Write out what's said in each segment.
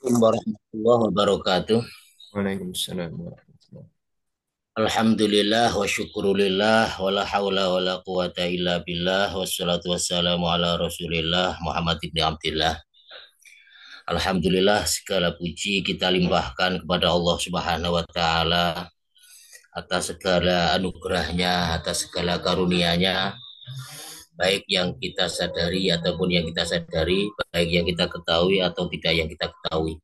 Assalamualaikum warahmatullahi wabarakatuh. Waalaikumsalam warahmatullahi. Alhamdulillah wa syukurillah wa la hawla wa la quwata illa billah wassalatu wassalamu ala rasulillah Muhammad ibn Abdillah. Alhamdulillah segala puji kita limpahkan kepada Allah Subhanahu wa taala atas segala anugerahnya, atas segala karunia-Nya, baik yang kita sadari ataupun yang kita sadari, baik yang kita ketahui atau tidak yang kita ketahui.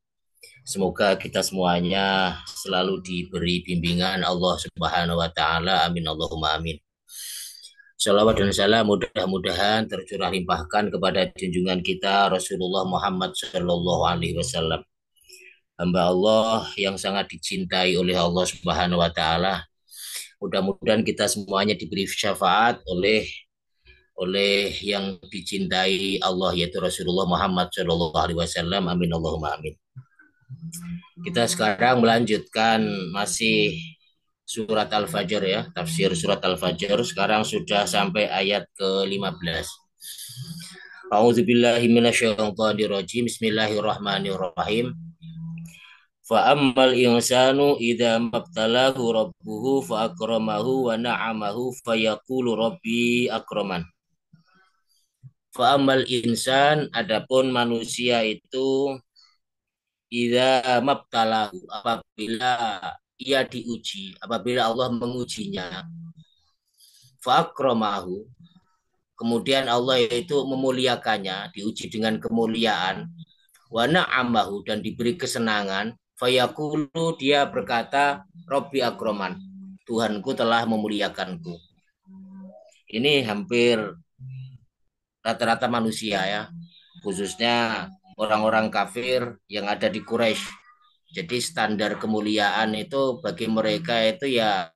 Semoga kita semuanya selalu diberi bimbingan Allah Subhanahu wa taala. Amin Allahumma amin. Salawat dan salam mudah-mudahan tercurah limpahkan kepada junjungan kita Rasulullah Muhammad Sallallahu Alaihi Wasallam. Hamba Allah yang sangat dicintai oleh Allah Subhanahu wa taala. Mudah-mudahan kita semuanya diberi syafaat oleh yang dicintai Allah yaitu Rasulullah Muhammad Sallallahu Alaihi Wasallam. Amin Allahumma amin. Kita sekarang melanjutkan masih surat Al-Fajr ya, tafsir surat Al-Fajr. Sekarang sudah sampai ayat ke-15. A'udzubillahi minasyaitonirrajim. Bismillahirrahmanirrahim. Fa ammal insanu idza mabtalahu rabbuhu fa akramahu wa na'amahu fayaqulu rabbi akraman. Fa ammal insan, adapun manusia itu idza mabtalahu, apabila ia diuji, apabila Allah mengujinya, fa'akramahu, kemudian Allah itu memuliakannya, diuji dengan kemuliaan, wa na'amahu, dan diberi kesenangan, fayaqulu, dia berkata, Robbi akroman, Tuhanku telah memuliakanku. Ini hampir rata-rata manusia ya, khususnya orang-orang kafir yang ada di Quraisy. Jadi standar kemuliaan itu bagi mereka itu ya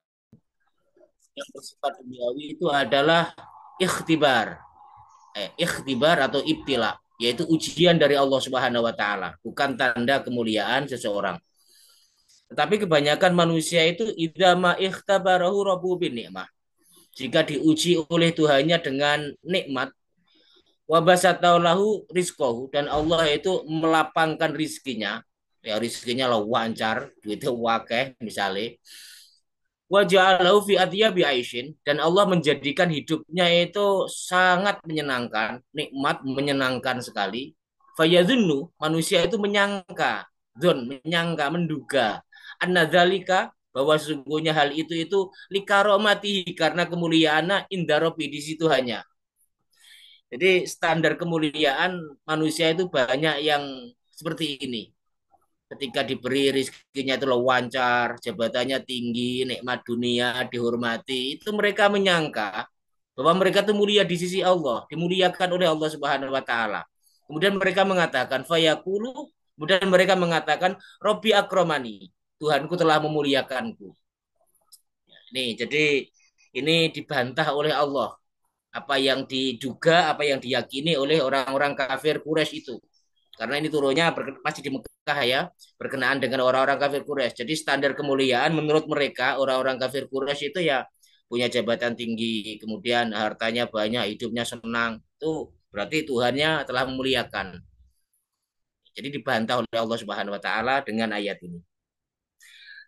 yang bersifat duniawi itu adalah ikhtibar, ikhtibar atau ibtila, yaitu ujian dari Allah Subhanahu wa taala, bukan tanda kemuliaan seseorang. Tetapi kebanyakan manusia itu idama ikhtabarahu rabbu bin nikmah. Jika diuji oleh Tuhannya dengan nikmat, wabasataulahu rizqahu, dan Allah itu melapangkan rizkinya, ya rizkinya lah lancar, duitnya wakeh misalnya, waja'alahu fi atyabi aisyin, dan Allah menjadikan hidupnya itu sangat menyenangkan, nikmat, menyenangkan sekali. Fayadhunnu, manusia itu menyangka, menyangka, menduga, annadzalika, bahwa sesungguhnya hal itu likaromatihi, karena kemuliaan indarobi, di situ hanya. Jadi standar kemuliaan manusia itu banyak yang seperti ini. Ketika diberi rezekinya itu lancar, jabatannya tinggi, nikmat dunia, dihormati, itu mereka menyangka bahwa mereka itu mulia di sisi Allah, dimuliakan oleh Allah Subhanahu wa taala. Kemudian mereka mengatakan fayaqulu, kemudian mereka mengatakan Robbi akromani, Tuhanku telah memuliakanku. Nih, jadi ini dibantah oleh Allah, apa yang diduga, apa yang diyakini oleh orang-orang kafir Quraisy itu. Karena ini turunnya masih di Mekah ya, berkenaan dengan orang-orang kafir Quraisy. Jadi standar kemuliaan menurut mereka, orang-orang kafir Quraisy itu ya punya jabatan tinggi, kemudian hartanya banyak, hidupnya senang. Itu berarti Tuhannya telah memuliakan. Jadi dibantah oleh Allah Subhanahu wa taala dengan ayat ini.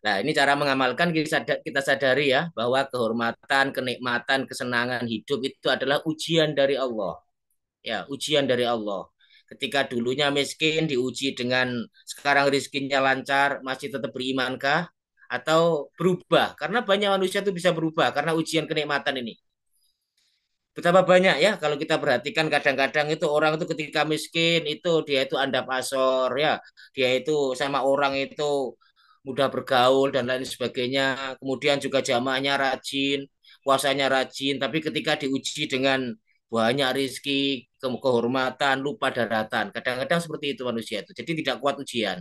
Nah, ini cara mengamalkan, kita sadari ya bahwa kehormatan, kenikmatan, kesenangan hidup itu adalah ujian dari Allah. Ya, ujian dari Allah. Ketika dulunya miskin diuji dengan sekarang rizkinya lancar, masih tetap berimankah? Atau berubah? Karena banyak manusia itu bisa berubah karena ujian kenikmatan ini. Betapa banyak ya kalau kita perhatikan, kadang-kadang itu orang itu ketika miskin itu dia itu andap asor ya, dia itu sama orang itu mudah bergaul dan lain sebagainya. Kemudian juga jamaahnya rajin, puasanya rajin, tapi ketika diuji dengan banyak rizki, kehormatan, lupa daratan. Kadang-kadang seperti itu manusia itu. Jadi tidak kuat ujian.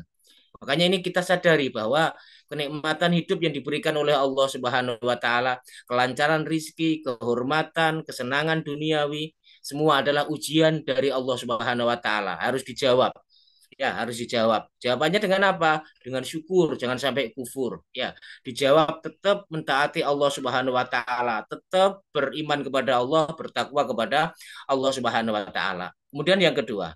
Makanya ini kita sadari bahwa kenikmatan hidup yang diberikan oleh Allah Subhanahu wa taala, kelancaran rizki, kehormatan, kesenangan duniawi, semua adalah ujian dari Allah Subhanahu wa taala. Harus dijawab. Ya, harus dijawab. Jawabannya dengan apa? Dengan syukur, jangan sampai kufur. Ya, dijawab tetap mentaati Allah Subhanahu wa taala, tetap beriman kepada Allah, bertakwa kepada Allah Subhanahu wa taala. Kemudian yang kedua,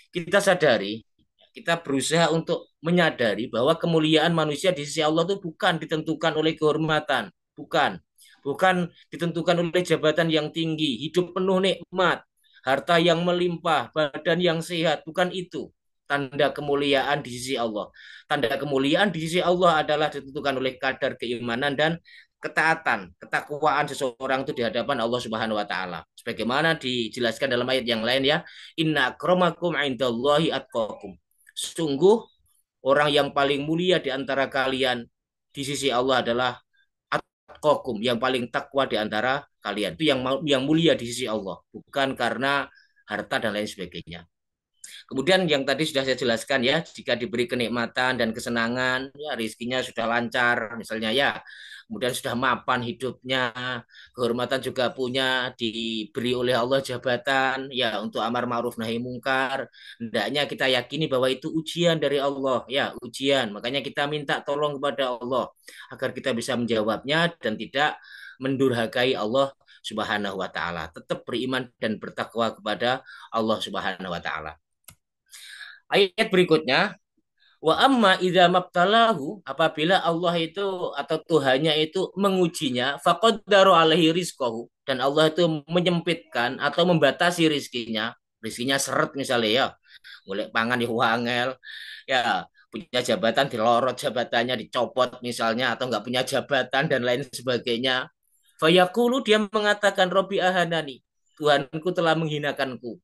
kita sadari kita berusaha untuk menyadari bahwa kemuliaan manusia di sisi Allah itu bukan ditentukan oleh kehormatan, bukan, bukan ditentukan oleh jabatan yang tinggi, hidup penuh nikmat, harta yang melimpah, badan yang sehat, bukan itu tanda kemuliaan di sisi Allah. Tanda kemuliaan di sisi Allah adalah ditentukan oleh kadar keimanan dan ketaatan, ketakwaan seseorang itu di hadapan Allah Subhanahu wa taala. Sebagaimana dijelaskan dalam ayat yang lain ya, inna akramakum indallahi atqakum. Sungguh orang yang paling mulia di antara kalian di sisi Allah adalah atqakum, yang paling takwa di antara kalian. Itu yang mulia di sisi Allah, bukan karena harta dan lain sebagainya. Kemudian yang tadi sudah saya jelaskan ya, jika diberi kenikmatan dan kesenangan, ya rezekinya sudah lancar, misalnya ya, kemudian sudah mapan hidupnya, kehormatan juga punya, diberi oleh Allah jabatan, ya untuk amar ma'ruf nahi mungkar, hendaknya kita yakini bahwa itu ujian dari Allah, ya ujian. Makanya kita minta tolong kepada Allah agar kita bisa menjawabnya dan tidak mendurhakai Allah Subhanahu wa taala. Tetap beriman dan bertakwa kepada Allah Subhanahu wa taala. Ayat berikutnya, wa amma idza mabtalahu, apabila Allah itu atau Tuhannya itu mengujinya, faqaddaru alaihi rizqahu, dan Allah itu menyempitkan atau membatasi rizkinya seret misalnya ya, boleh pangan di wangel, ya punya jabatan dilorot jabatannya dicopot misalnya atau nggak punya jabatan dan lain sebagainya. Fayaqulu, dia mengatakan Robbi ahanani, Tuhanku telah menghinakanku.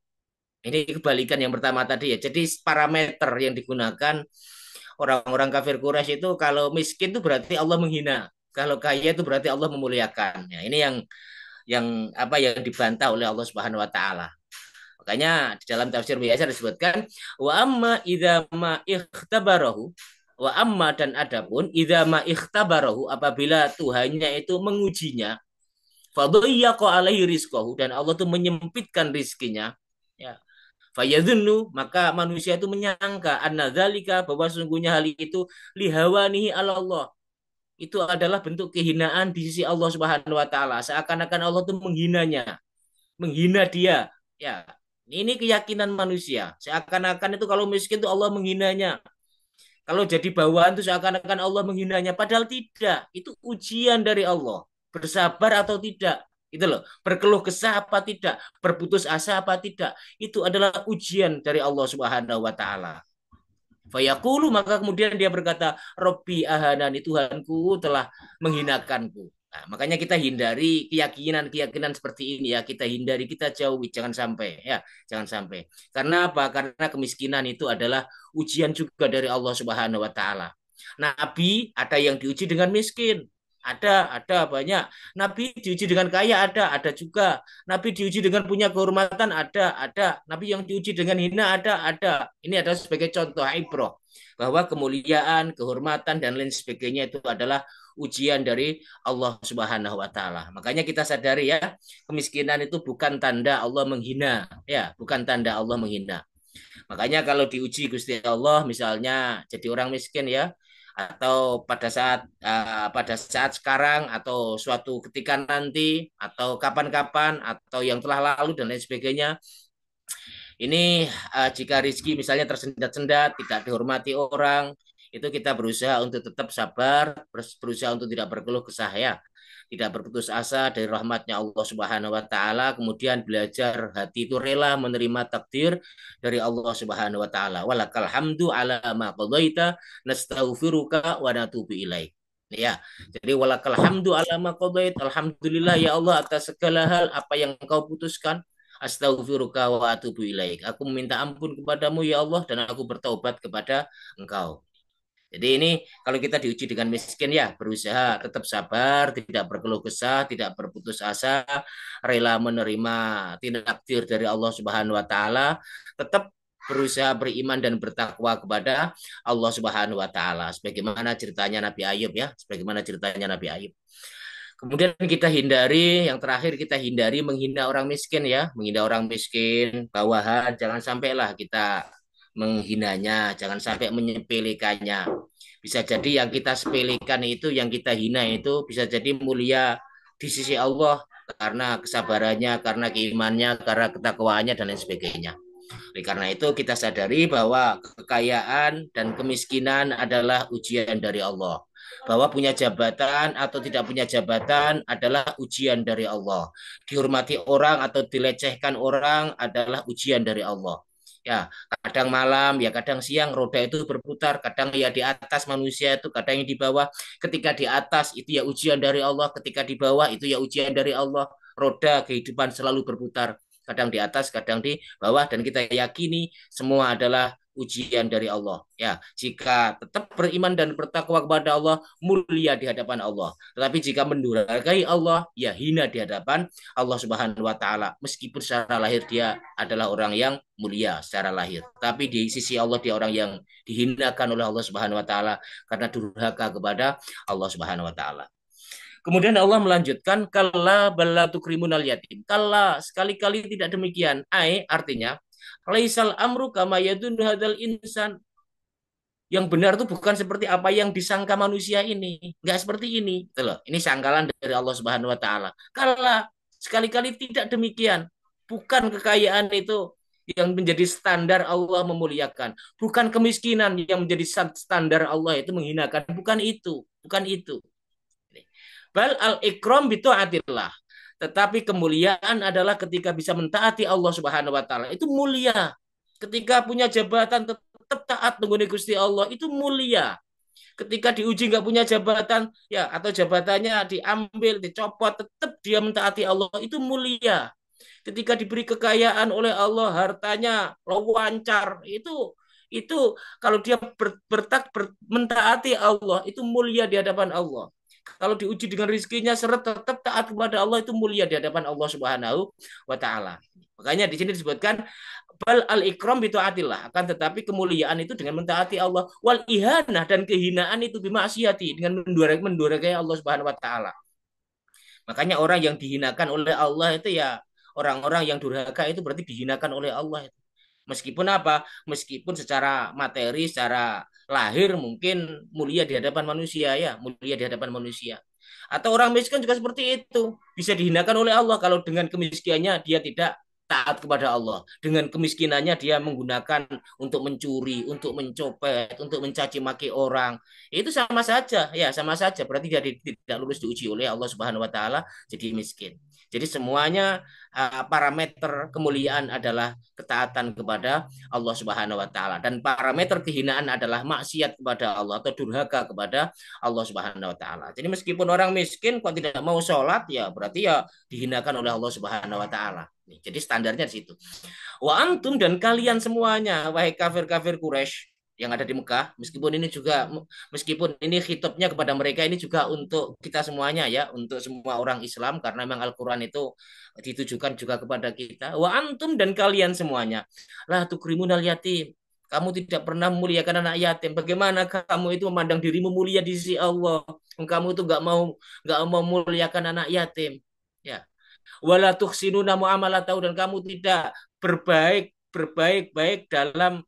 Ini kebalikan yang pertama tadi ya. Jadi parameter yang digunakan orang-orang kafir Quraisy itu kalau miskin itu berarti Allah menghina. Kalau kaya itu berarti Allah memuliakan. Ya, ini yang dibantah oleh Allah Subhanahu wa taala. Makanya di dalam tafsir biasa disebutkan wa amma idza ma ikhtabarahu, wa amma dan adapun idza ma ikhtabarahu, apabila Tuhannya itu mengujinya, fadhayyaqa alaihi rizqahu, dan Allah itu menyempitkan rizkinya, ya, fayadhunnu, maka manusia itu menyangka annadzalika, bahwa sungguhnya hal itu lihawanihi ala Allah, itu adalah bentuk kehinaan di sisi Allah Subhanahu wa taala, seakan-akan Allah itu menghina dia. Ya, ini keyakinan manusia. Seakan-akan itu kalau miskin itu Allah menghinanya. Kalau jadi bawahan itu seakan-akan Allah menghinanya. Padahal tidak. Itu ujian dari Allah. Bersabar atau tidak. Itu loh. Berkeluh kesah apa tidak. Berputus asa apa tidak. Itu adalah ujian dari Allah Subhanahu wa taala. Fayaqulu, maka kemudian dia berkata, Robbi ahanani, Tuhanku telah menghinakanku. Nah, makanya kita hindari keyakinan-keyakinan seperti ini ya, kita hindari, kita jauhi, jangan sampai ya, jangan sampai. Karena apa? Karena kemiskinan itu adalah ujian juga dari Allah Subhanahu wa taala. Nabi ada yang diuji dengan miskin, ada banyak. Nabi diuji dengan kaya, ada juga. Nabi diuji dengan punya kehormatan, ada. Nabi yang diuji dengan hina, ada. Ini adalah sebagai contoh ibrah bahwa kemuliaan, kehormatan dan lain sebagainya itu adalah ujian dari Allah Subhanahu wa taala. Makanya kita sadari ya, kemiskinan itu bukan tanda Allah menghina, ya, bukan tanda Allah menghina. Makanya kalau diuji Gusti Allah misalnya jadi orang miskin ya, atau pada saat sekarang atau suatu ketika nanti atau kapan-kapan atau yang telah lalu dan lain sebagainya, ini jika rezeki misalnya tersendat-sendat, tidak dihormati orang, itu kita berusaha untuk tetap sabar, berusaha untuk tidak berkeluh kesah ya, tidak berputus asa dari rahmatnya Allah Subhanahu wa taala, kemudian belajar hati itu rela menerima takdir dari Allah Subhanahu wa taala. Walakal hamdu ala ma qadaita nastaghfiruka wa natubu ilaik. Ya, jadi walakal hamdu ala ma qadait, alhamdulillah ya Allah atas segala hal apa yang Engkau putuskan. Astaghfiruka wa atubu ilaik. Aku meminta ampun kepadamu ya Allah dan aku bertaubat kepada Engkau. Jadi ini kalau kita diuji dengan miskin ya, berusaha tetap sabar, tidak berkeluh kesah, tidak berputus asa, rela menerima takdir dari Allah Subhanahu wa taala, tetap berusaha beriman dan bertakwa kepada Allah Subhanahu wa taala. Sebagaimana ceritanya Nabi Ayub ya, sebagaimana ceritanya Nabi Ayub. Kemudian kita hindari, yang terakhir kita hindari menghina orang miskin ya, menghina orang miskin, bawahan, jangan sampailah kita menghinanya, jangan sampai menyepelekannya. Bisa jadi yang kita sepelekan itu, yang kita hina itu bisa jadi mulia di sisi Allah karena kesabarannya, karena keimannya, karena ketakwaannya dan lain sebagainya. Oleh karena itu kita sadari bahwa kekayaan dan kemiskinan adalah ujian dari Allah. Bahwa punya jabatan atau tidak punya jabatan adalah ujian dari Allah. Dihormati orang atau dilecehkan orang adalah ujian dari Allah. Ya, kadang malam, ya kadang siang, roda itu berputar, kadang ya di atas manusia itu, kadang yang di bawah. Ketika di atas itu ya ujian dari Allah, ketika di bawah itu ya ujian dari Allah. Roda kehidupan selalu berputar, kadang di atas, kadang di bawah, dan kita yakini semua adalah ujian dari Allah. Ya, jika tetap beriman dan bertakwa kepada Allah, mulia di hadapan Allah. Tetapi jika mendurhakai Allah, ya hina di hadapan Allah Subhanahu wa taala. Meskipun secara lahir dia adalah orang yang mulia secara lahir, tapi di sisi Allah dia orang yang dihinakan oleh Allah Subhanahu wa taala karena durhaka kepada Allah Subhanahu wa taala. Kemudian Allah melanjutkan, kalla balla tukrimunal yatim. Kalla, sekali-kali tidak demikian. Artinya, laisal amru kama yadun hadal insan. Yang benar itu bukan seperti apa yang disangka manusia ini. Enggak seperti ini. Gitu loh. Ini sangkalan dari Allah Subhanahu wa taala. Kalla, sekali-kali tidak demikian. Bukan kekayaan itu yang menjadi standar Allah memuliakan. Bukan kemiskinan yang menjadi standar Allah itu menghinakan. Bukan itu. Bukan itu. Bal al-ikram bitaatillah. Tetapi kemuliaan adalah ketika bisa mentaati Allah Subhanahu wa taala. Itu mulia. Ketika punya jabatan tetap taat mengguni Gusti Allah, itu mulia. Ketika diuji nggak punya jabatan, ya atau jabatannya diambil, dicopot, tetap dia mentaati Allah, itu mulia. Ketika diberi kekayaan oleh Allah, hartanya lancar, itu kalau dia mentaati Allah, itu mulia di hadapan Allah. Kalau diuji dengan rizkinya seret tetap taat kepada Allah, itu mulia di hadapan Allah Subhanahu wa taala. Makanya di sini disebutkan bal al ikram bitaatillah, akan tetapi kemuliaan itu dengan mentaati Allah, wal ihanah, dan kehinaan itu bimaksiati, dengan mendurhakai Allah Subhanahu wa taala. Makanya orang yang dihinakan oleh Allah itu ya orang-orang yang durhaka, itu berarti dihinakan oleh Allah. Meskipun apa? Meskipun secara materi, secara lahir mungkin mulia di hadapan manusia, ya, mulia di hadapan manusia. Atau orang miskin juga seperti itu, bisa dihinakan oleh Allah kalau dengan kemiskinannya dia tidak taat kepada Allah. Dengan kemiskinannya dia menggunakan untuk mencuri, untuk mencopet, untuk mencaci maki orang. Itu sama saja, ya, sama saja. Berarti dia tidak lulus diuji oleh Allah Subhanahu wa taala jadi miskin. Jadi semuanya parameter kemuliaan adalah ketaatan kepada Allah Subhanahu wa taala, dan parameter kehinaan adalah maksiat kepada Allah atau durhaka kepada Allah Subhanahu wa taala. Jadi meskipun orang miskin kok tidak mau sholat, ya berarti ya dihinakan oleh Allah Subhanahu wa taala. Jadi standarnya di situ. Wa antum, dan kalian semuanya, wahai kafir-kafir Quraisy yang ada di Mekah, meskipun ini khitabnya kepada mereka, ini juga untuk kita semuanya, ya, untuk semua orang Islam, karena memang Al-Qur'an itu ditujukan juga kepada kita. Wa antum, dan kalian semuanya, la tukrimunal yatim. Kamu tidak pernah memuliakan anak yatim. Bagaimana kamu itu memandang dirimu mulia di sisi Allah? Kamu itu nggak mau memuliakan anak yatim. Ya, wala tuhsinuna muamalatahu, dan kamu tidak berbaik-baik dalam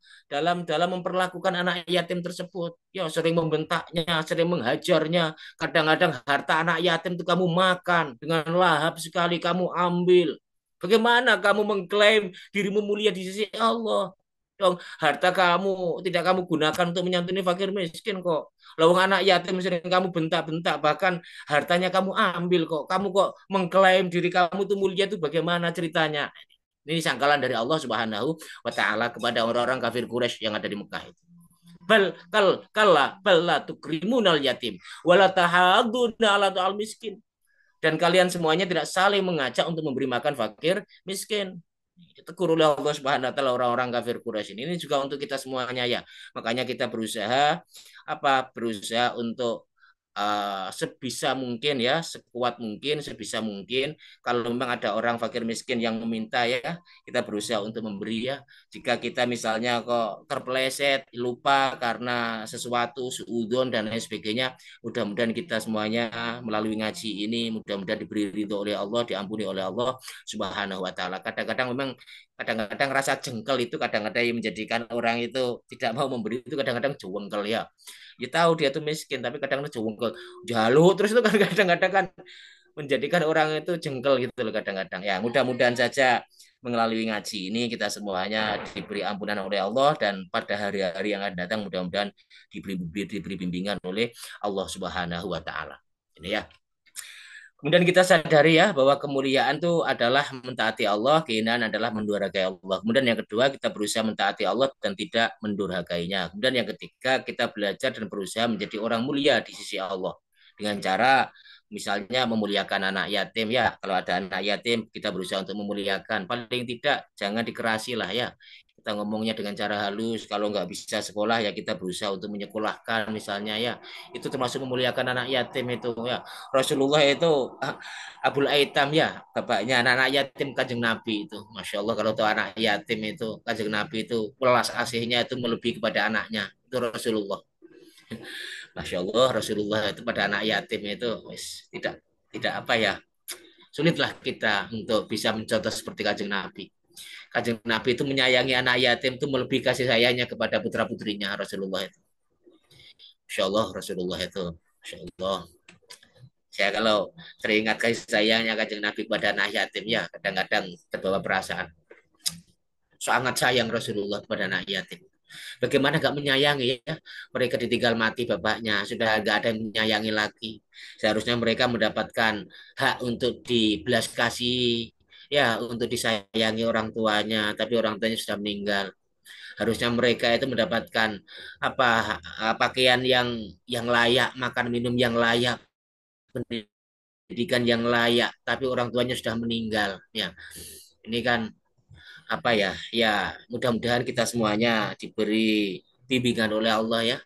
dalam memperlakukan anak yatim tersebut. Ya, sering membentaknya, sering menghajarnya. Kadang-kadang harta anak yatim itu kamu makan dengan lahap sekali, kamu ambil. Bagaimana kamu mengklaim dirimu mulia di sisi Allah? Dong, harta kamu tidak kamu gunakan untuk menyantuni fakir miskin kok. Lawang anak yatim sering kamu bentak-bentak, bahkan hartanya kamu ambil kok. Kamu kok mengklaim diri kamu itu mulia, itu bagaimana ceritanya? Ini sangkalan dari Allah Subhanahu wa taala kepada orang-orang kafir Quraisy yang ada di Mekah itu. Bal la tukrimunal yatim wala tahaduna ala al miskin. Dan kalian semuanya tidak saling mengajak untuk memberi makan fakir miskin. Ditegur oleh Allah Subhanahu wa taala orang-orang kafir Quraisy ini juga untuk kita semuanya, ya. Makanya kita berusaha untuk sebisa mungkin, ya, sekuat mungkin, sebisa mungkin, kalau memang ada orang fakir miskin yang meminta, ya, kita berusaha untuk memberi, ya. Jika kita misalnya kok terpeleset, lupa karena sesuatu, suudon dan lain sebagainya, mudah-mudahan kita semuanya melalui ngaji ini mudah-mudahan diberi ridho oleh Allah, diampuni oleh Allah Subhanahu wa taala. Kadang-kadang rasa jengkel itu kadang-kadang yang menjadikan orang itu tidak mau memberi, itu kadang-kadang jengkel, ya. Ya tahu dia tuh miskin, tapi kadang-kadang jengkel, jaluk terus itu kan kadang-kadang kan menjadikan orang itu jengkel gitu loh kadang-kadang. Ya, mudah-mudahan saja melalui ngaji ini kita semuanya diberi ampunan oleh Allah dan pada hari-hari yang akan datang mudah-mudahan diberi bimbingan oleh Allah Subhanahu wa taala. Ini ya. Kemudian kita sadari ya bahwa kemuliaan itu adalah mentaati Allah, kehinaan adalah mendurhakai Allah. Kemudian yang kedua kita berusaha mentaati Allah dan tidak mendurhakainya. Kemudian yang ketiga kita belajar dan berusaha menjadi orang mulia di sisi Allah dengan cara misalnya memuliakan anak yatim ya. Kalau ada anak yatim kita berusaha untuk memuliakan. Paling tidak jangan dikerasi lah ya. Kita ngomongnya dengan cara halus. Kalau nggak bisa sekolah ya kita berusaha untuk menyekolahkan misalnya ya. Itu termasuk memuliakan anak yatim itu ya. Rasulullah itu Abul Aitam ya, bapaknya anak-anak yatim Kanjeng Nabi itu. Masya Allah kalau tahu anak yatim itu Kanjeng Nabi itu welas asihnya itu melebihi kepada anaknya. Itu Rasulullah. Masya Allah Rasulullah itu pada anak yatim itu tidak tidak apa ya, sulitlah kita untuk bisa mencontoh seperti Kanjeng Nabi. Kanjeng Nabi itu menyayangi anak yatim itu melebihi kasih sayangnya kepada putra putrinya Rasulullah itu. Masya Allah Rasulullah itu. Masya Allah. Saya kalau teringat kasih sayangnya Kanjeng Nabi kepada anak yatim ya kadang-kadang terbawa perasaan. Sangat sayang Rasulullah kepada anak yatim. Bagaimana gak menyayangi ya? Mereka ditinggal mati bapaknya, sudah gak ada yang menyayangi lagi. Seharusnya mereka mendapatkan hak untuk dibelas kasih, ya untuk disayangi orang tuanya, tapi orang tuanya sudah meninggal. Harusnya mereka itu mendapatkan apa pakaian yang layak, makan minum yang layak, pendidikan yang layak, tapi orang tuanya sudah meninggal. Ya, ini kan apa ya? Ya, mudah-mudahan kita semuanya diberi bimbingan oleh Allah ya,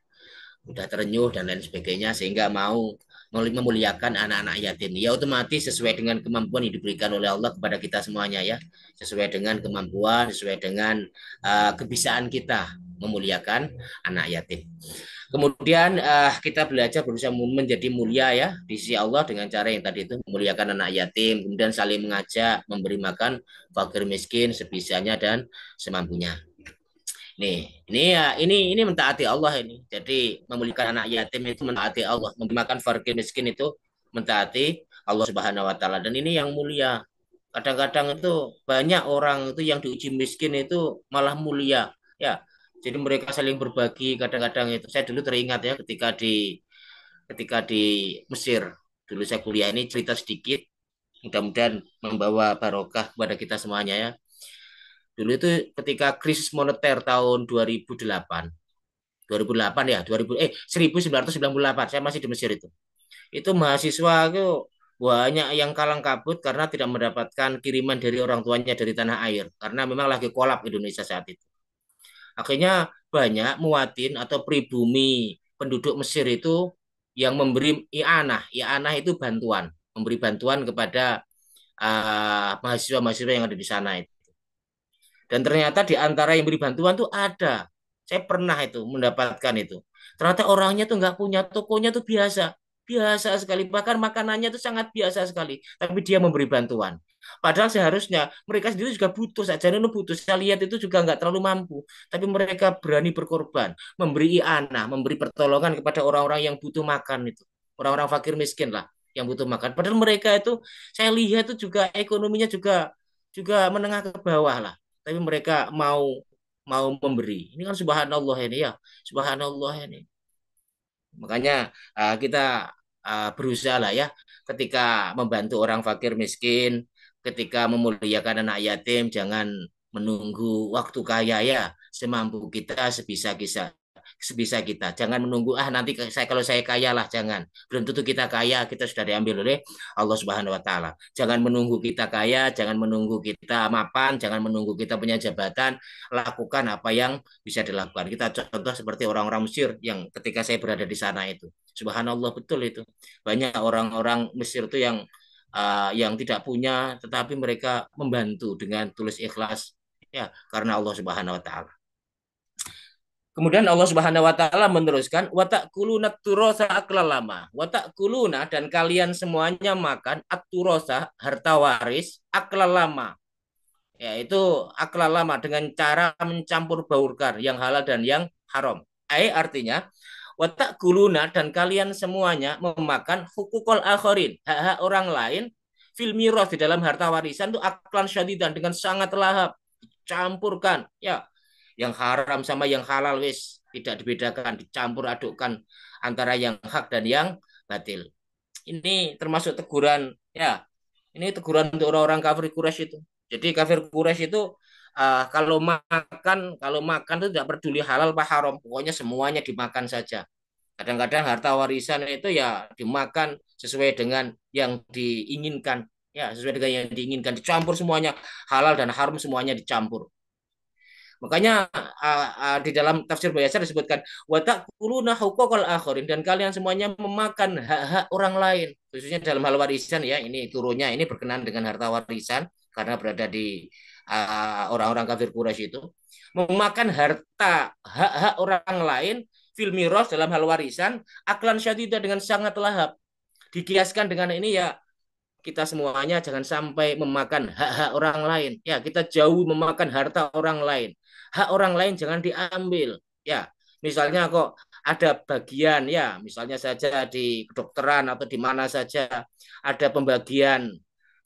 mudah terenyuh dan lain sebagainya sehingga mau memuliakan anak-anak yatim. Ya otomatis sesuai dengan kemampuan yang diberikan oleh Allah kepada kita semuanya ya, sesuai dengan kemampuan, sesuai dengan kebisaan kita memuliakan anak yatim. Kemudian kita belajar berusaha menjadi mulia ya di sisi Allah dengan cara yang tadi itu memuliakan anak yatim, kemudian saling mengajak, memberi makan fakir miskin sebisanya dan semampunya. Ini mentaati Allah ini. Jadi memuliakan anak yatim itu mentaati Allah, memberi makan fakir miskin itu mentaati Allah Subhanahu wa taala dan ini yang mulia. Kadang-kadang itu banyak orang itu yang diuji miskin itu malah mulia ya. Jadi mereka saling berbagi kadang-kadang itu. Saya dulu teringat ya ketika di Mesir. Dulu saya kuliah ini cerita sedikit mudah-mudahan membawa barokah kepada kita semuanya ya. Dulu itu ketika krisis moneter tahun 2008 ya, 1998 saya masih di Mesir itu. Itu mahasiswa itu banyak yang kalang kabut karena tidak mendapatkan kiriman dari orang tuanya dari tanah air karena memang lagi kolap Indonesia saat itu. Akhirnya banyak muatin atau pribumi penduduk Mesir itu yang memberi i'anah. I'anah itu bantuan, memberi bantuan kepada mahasiswa-mahasiswa yang ada di sana itu. Dan ternyata di antara yang beri bantuan tuh ada. Saya pernah itu mendapatkan itu. Ternyata orangnya tuh nggak punya tokonya tuh biasa. Biasa sekali. Bahkan makanannya tuh sangat biasa sekali. Tapi dia memberi bantuan. Padahal seharusnya mereka sendiri juga butuh saja. Ini butuh. Saya lihat itu juga nggak terlalu mampu. Tapi mereka berani berkorban. Memberi i'anah. Memberi pertolongan kepada orang-orang yang butuh makan itu. Orang-orang fakir miskin lah yang butuh makan. Padahal mereka itu saya lihat itu juga ekonominya juga juga menengah ke bawah lah tapi mereka mau mau memberi. Ini kan subhanallah ini ya, subhanallah ini. Makanya kita berusaha lah ya ketika membantu orang fakir miskin, ketika memuliakan anak yatim jangan menunggu waktu kaya ya, semampu kita sebisa kita. Jangan menunggu nanti saya kalau saya kaya lah jangan. Belum tentu kita kaya, kita sudah diambil oleh Allah Subhanahu wa taala. Jangan menunggu kita kaya, jangan menunggu kita mapan, jangan menunggu kita punya jabatan, lakukan apa yang bisa dilakukan. Kita contoh seperti orang-orang Mesir yang ketika saya berada di sana itu. Subhanallah betul itu. Banyak orang-orang Mesir itu yang tidak punya tetapi mereka membantu dengan tulus ikhlas ya karena Allah Subhanahu wa taala. Kemudian Allah Subhanahu wa taala meneruskan watakuluna turosa aklalama. Watakuluna dan kalian semuanya makan aturosa harta waris aklalama. Yaitu aklalama dengan cara mencampur baurkan yang halal dan yang haram. Artinya Wa ta'kuluna dan kalian semuanya memakan hukukul akharin, hak-hak orang lain fil miras di dalam harta warisan itu aklan syadidan dengan sangat lahap, campurkan ya, yang haram sama yang halal wis tidak dibedakan, dicampur adukkan antara yang hak dan yang batil. Ini termasuk teguran ya. Ini teguran untuk orang-orang kafir Quraisy itu. Jadi kafir Quraisy itu kalau makan itu tidak peduli halal apa haram, pokoknya semuanya dimakan saja. Kadang-kadang harta warisan itu ya dimakan sesuai dengan yang diinginkan, ya sesuai dengan yang diinginkan, dicampur semuanya, halal dan haram semuanya dicampur. Makanya di dalam tafsir Bayasar disebutkan wa ta'kuluna huquqal akharin dan kalian semuanya memakan hak-hak orang lain, khususnya dalam hal warisan ya. Ini turunnya ini berkenaan dengan harta warisan karena berada di orang-orang kafir Quraisy itu memakan harta hak-hak orang lain fil miras dalam hal warisan aklan syadida dengan sangat lahap. Dikiaskan dengan ini ya, kita semuanya jangan sampai memakan hak-hak orang lain. Ya, kita jauh memakan harta orang lain. Hak orang lain jangan diambil. Ya, misalnya kok ada bagian ya, misalnya saja di kedokteran atau di mana saja ada pembagian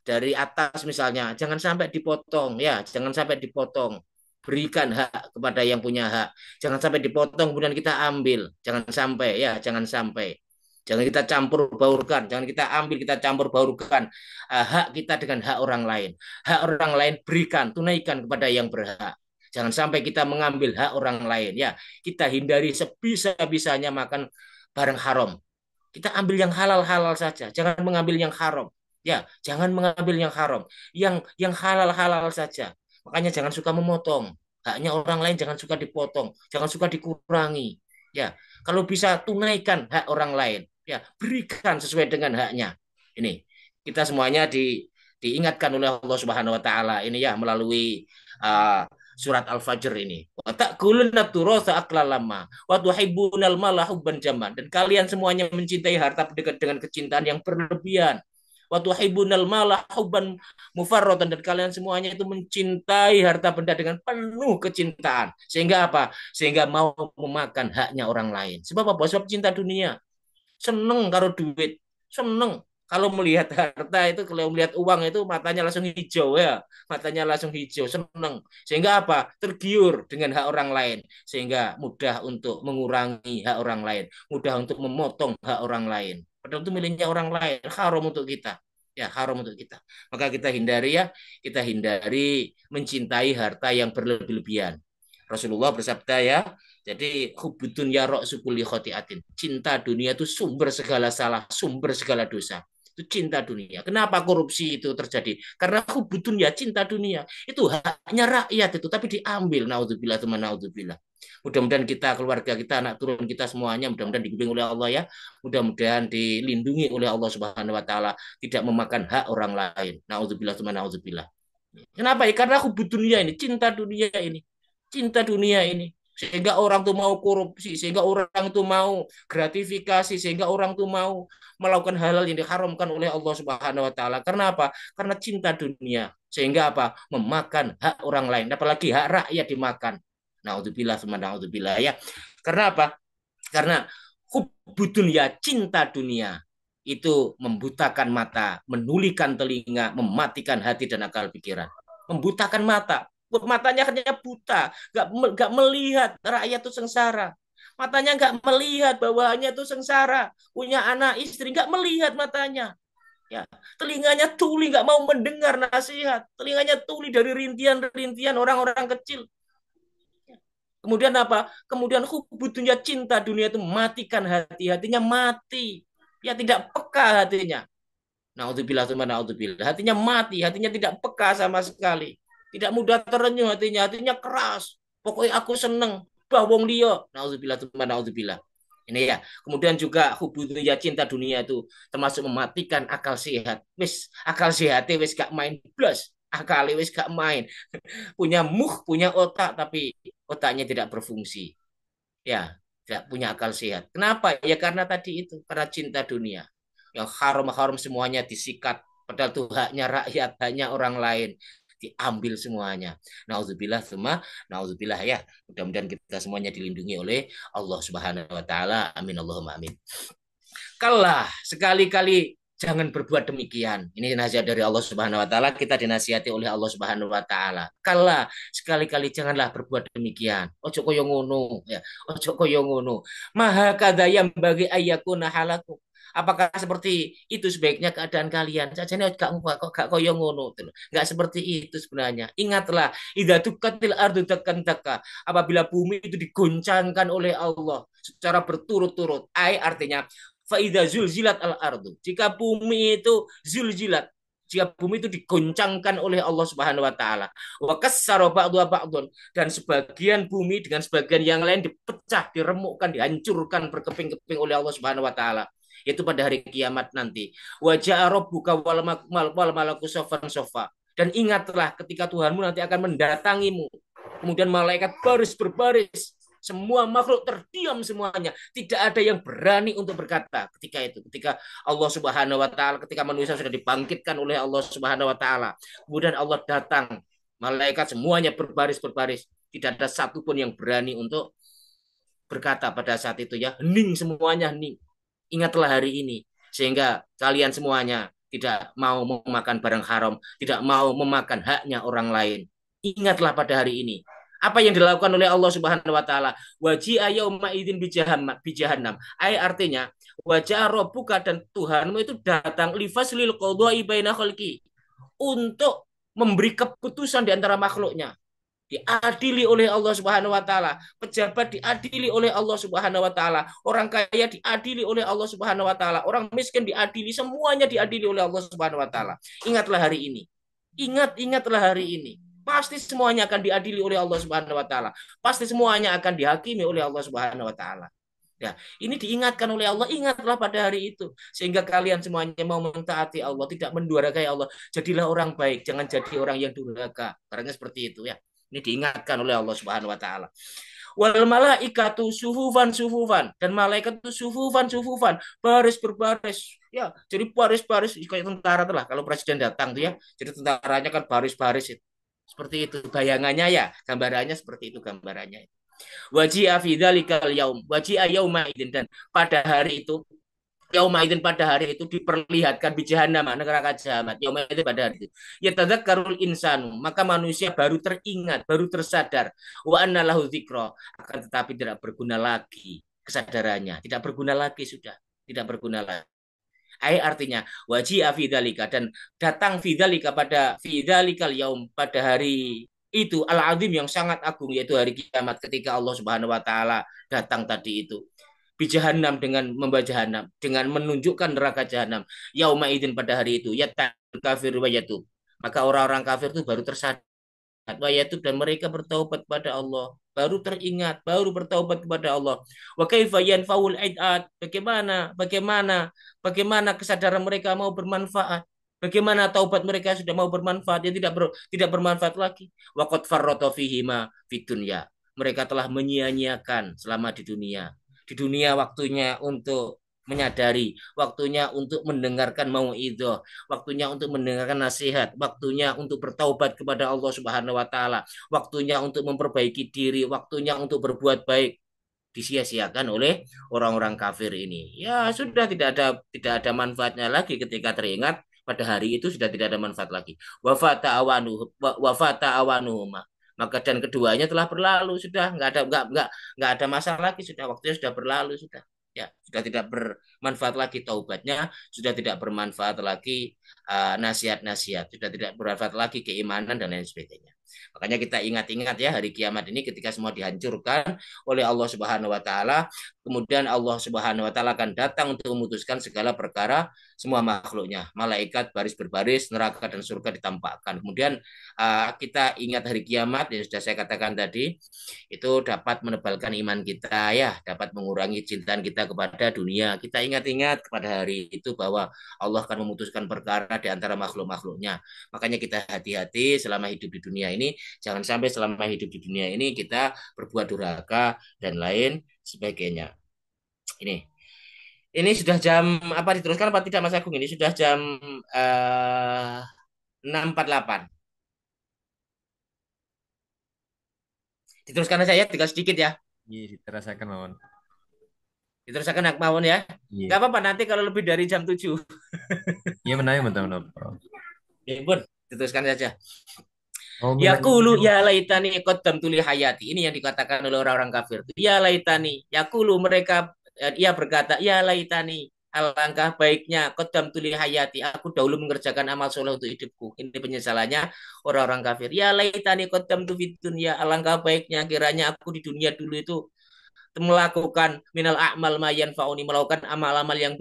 dari atas misalnya, jangan sampai dipotong ya, jangan sampai dipotong. Berikan hak kepada yang punya hak. Jangan sampai dipotong kemudian kita ambil. Jangan sampai ya, jangan sampai. Jangan kita campur baurkan, jangan kita ambil, kita campur baurkan hak kita dengan hak orang lain. Hak orang lain berikan, tunaikan kepada yang berhak. Jangan sampai kita mengambil hak orang lain. Ya, kita hindari sebisa-bisanya makan barang haram. Kita ambil yang halal-halal saja, jangan mengambil yang haram. Ya, jangan mengambil yang haram. Yang halal-halal saja. Makanya jangan suka memotong. Haknya orang lain jangan suka dipotong, jangan suka dikurangi. Ya, kalau bisa tunaikan hak orang lain. Ya, berikan sesuai dengan haknya. Ini kita semuanya diingatkan oleh Allah Subhanahu wa taala ini ya melalui uh, surat Al-Fajr ini. Wa ta'kuluna turatsa aklalama wa tuhibbunal mala hubban jaman dan kalian semuanya mencintai harta dengan kecintaan yang berlebihan. Wa tuhibbunal mala hubban mufarratan dan kalian semuanya itu mencintai harta benda dengan penuh kecintaan. Sehingga apa? Sehingga mau memakan haknya orang lain. Sebab apa? Sebab cinta dunia. Seneng karo duit, seneng kalau melihat harta itu, kalau melihat uang itu matanya langsung hijau ya, matanya langsung hijau, seneng. Sehingga apa? Tergiur dengan hak orang lain, sehingga mudah untuk mengurangi hak orang lain, mudah untuk memotong hak orang lain. Padahal itu miliknya orang lain, haram untuk kita. Ya, haram untuk kita. Maka kita hindari ya, kita hindari mencintai harta yang berlebihan. Rasulullah bersabda ya, jadi hubudun ya rok sukuli khotiatin. Cinta dunia itu sumber segala salah, sumber segala dosa. Itu cinta dunia. Kenapa korupsi itu terjadi? Karena hubudun ya cinta dunia. Itu haknya rakyat itu, tapi diambil. Naudzubillah, teman naudzubillah. Mudah-mudahan kita, keluarga kita, anak turun kita semuanya, mudah-mudahan dibimbing oleh Allah ya. Mudah-mudahan dilindungi oleh Allah Subhanahu wa taala, tidak memakan hak orang lain. Naudzubillah, teman naudzubillah. Kenapa ya? Karena hubud dunia ini, cinta dunia ini. Cinta dunia ini sehingga orang tuh mau korupsi, sehingga orang tuh mau gratifikasi, sehingga orang tuh mau melakukan hal-hal yang diharamkan oleh Allah Subhanahu wa taala. Karena apa? Karena cinta dunia. Sehingga apa? Memakan hak orang lain, apalagi hak rakyat dimakan. Naudzubillah, naudzubillah ya. Karena apa? Karena hubbud dunia, cinta dunia itu membutakan mata, menulikan telinga, mematikan hati dan akal pikiran. Membutakan mata, matanya hanya buta, nggak melihat rakyat itu sengsara. Matanya nggak melihat bahwanya itu sengsara, punya anak istri nggak melihat matanya. Ya, telinganya tuli nggak mau mendengar nasihat, telinganya tuli dari rintian-rintian orang-orang kecil. Kemudian apa? Kemudian hubudnya cinta dunia itu mematikan hati, hatinya mati. Ya tidak peka hatinya. Naudzubillah, naudzubillah. Hatinya mati, hatinya tidak peka sama sekali. Tidak mudah terenyuh hatinya, hatinya keras. Pokoknya aku seneng, bawong dia. Naudzubillah, naudzubillah. Ini ya. Kemudian juga hubungannya cinta dunia itu termasuk mematikan akal sehat. Wis akal sehat wis gak main plus. Akal wis gak main. Punya punya otak tapi otaknya tidak berfungsi. Ya, tidak punya akal sehat. Kenapa? Ya karena tadi itu, karena cinta dunia. Yang haram-haram semuanya disikat. Padahal itu haknya rakyat, haknya orang lain. diambil semuanya. Nauzubillah semua, nauzubillah ya. Mudah-mudahan kita semuanya dilindungi oleh Allah Subhanahu wa taala. Amin Allahumma amin. Kalah sekali-kali jangan berbuat demikian. Ini nasihat dari Allah Subhanahu wa taala, kita dinasihati oleh Allah Subhanahu wa taala. Kalah sekali-kali janganlah berbuat demikian. Ojo koyo ngono ya. Ojo koyo ngono. Maha kadayam bagi ayakuna halaku. Apakah seperti itu sebaiknya keadaan kalian? Sajane gak koyo ngono gitu. Gak seperti itu sebenarnya. Ingatlah, idza tukatil ardu takan taka. Apabila bumi itu digoncangkan oleh Allah secara berturut-turut. Artinya faida zulzilat al ardu. Jika bumi itu zulzilat, jika bumi itu digoncangkan oleh Allah Subhanahu wa taala, wa kassara ba'dun dan sebagian bumi dengan sebagian yang lain dipecah, diremukkan, dihancurkan berkeping-keping oleh Allah Subhanahu wa taala. Itu pada hari kiamat nanti. Wa ja'a rabbuka wal malaku sofan sofa. Dan ingatlah ketika Tuhanmu nanti akan mendatangimu. Kemudian malaikat baris berbaris, semua makhluk terdiam semuanya. Tidak ada yang berani untuk berkata ketika itu. Ketika Allah Subhanahu wa taala, ketika manusia sudah dibangkitkan oleh Allah Subhanahu wa taala. Kemudian Allah datang, malaikat semuanya berbaris-berbaris. Tidak ada satupun yang berani untuk berkata pada saat itu ya. Hening semuanya, hening. Ingatlah hari ini sehingga kalian semuanya tidak mau memakan barang haram, tidak mau memakan haknya orang lain. Ingatlah pada hari ini apa yang dilakukan oleh Allah Subhanahu wa taala. Waji'a yauma idzin bijahannam. Artinya wajah rabbuka dan Tuhanmu itu datang lifaslil qadha'i baina khalqi untuk memberi keputusan di antara makhluknya, diadili oleh Allah Subhanahu wa taala, pejabat diadili oleh Allah Subhanahu wa taala, orang kaya diadili oleh Allah Subhanahu wa taala, orang miskin diadili, semuanya diadili oleh Allah Subhanahu wa taala. Ingatlah hari ini. Ingatlah hari ini. Pasti semuanya akan diadili oleh Allah Subhanahu wa taala. Pasti semuanya akan dihakimi oleh Allah Subhanahu wa taala. Ya, ini diingatkan oleh Allah, ingatlah pada hari itu. Sehingga kalian semuanya mau mentaati Allah, tidak mendurhakai Allah. Jadilah orang baik, jangan jadi orang yang durhaka. Karena seperti itu ya. Ini diingatkan oleh Allah Subhanahu wa taala. Wal malaikatu sufufan dan malaikat itu sufufan baris berbaris. Ya, jadi baris-baris kayak tentara tuh lah. Kalau presiden datang tuh ya, jadi tentaranya kan baris-baris itu. Seperti itu bayangannya ya, gambarannya seperti itu gambarannya. Waji'a fi dzalikal yaum, waji'a yauma idin dan pada hari itu yauma idin pada hari itu diperlihatkan di jahanam neraka jahanam yauma idin pada hari itu ya tadzakkarul insanu maka manusia baru teringat baru tersadar wa anna lahu dzikra akan tetapi tidak berguna lagi kesadarannya tidak berguna lagi sudah tidak berguna lagi artinya waji'a fi dzalika dan datang fi dzalika pada fi dzalikal yaum pada hari itu al-azim yang sangat agung yaitu hari kiamat ketika Allah Subhanahu wa taala datang tadi itu bijahannam dengan membaca jahanam dengan menunjukkan neraka jahanam yauma idzin pada hari itu ya kafir wa yatub maka orang-orang kafir itu baru tersadar wa yatub dan mereka bertaubat kepada Allah baru teringat baru bertaubat kepada Allah wa kaifa yanfaul aidat bagaimana kesadaran mereka mau bermanfaat. Bagaimana taubat mereka sudah mau bermanfaat, dia tidak bermanfaat lagi. Waqad farrata fihima fid dunya. Mereka telah menyia-nyiakan selama di dunia. Di dunia waktunya untuk menyadari, waktunya untuk mendengarkan mauidhah, waktunya untuk mendengarkan nasihat, waktunya untuk bertaubat kepada Allah Subhanahu wa taala, waktunya untuk memperbaiki diri, waktunya untuk berbuat baik disia-siakan oleh orang-orang kafir ini. Ya sudah tidak ada manfaatnya lagi ketika teringat pada hari itu sudah tidak ada manfaat lagi. Wafata awanu maka dan keduanya telah berlalu sudah nggak ada masalah lagi sudah waktunya sudah berlalu sudah ya sudah tidak bermanfaat lagi taubatnya sudah tidak bermanfaat lagi nasihat-nasihat sudah tidak bermanfaat lagi keimanan dan lain sebagainya. Makanya kita ingat-ingat ya hari kiamat ini ketika semua dihancurkan oleh Allah Subhanahu wa taala, kemudian Allah Subhanahu wa taala akan datang untuk memutuskan segala perkara semua makhluknya. Malaikat baris berbaris, neraka dan surga ditampakkan. Kemudian kita ingat hari kiamat yang sudah saya katakan tadi, itu dapat menebalkan iman kita ya, dapat mengurangi cintaan kita kepada dunia. Kita ingat-ingat kepada hari itu bahwa Allah akan memutuskan perkara di antara makhluk-makhluknya. Makanya kita hati-hati selama hidup di dunia ini, jangan sampai selama hidup di dunia ini kita berbuat durhaka dan lain sebagainya. Ini sudah jam apa diteruskan apa tidak Mas Agung? Ini sudah jam 6.48. Diteruskan aja ya, tinggal sedikit ya. Iya, dirasakan mawon. Diteruskan Nak Mawon ya. Gak Iya. apa-apa nanti kalau lebih dari jam 7. Iya menaik betul. Ya pun, diteruskan saja. Oh, Yaqulu minal. ya laitani qaddamtu li hayati. Ini yang dikatakan oleh orang-orang kafir. Ya laitani. Yaqulu mereka ia berkata, ya laitani. Alangkah baiknya qaddamtu li hayati. Aku dahulu mengerjakan amal soleh untuk hidupku. Ini penyesalannya orang-orang kafir. Ya laitani qaddamtu fid dunya. Alangkah baiknya kiranya aku di dunia dulu itu melakukan minal a'mal ma yanfa'uni, melakukan amal-amal yang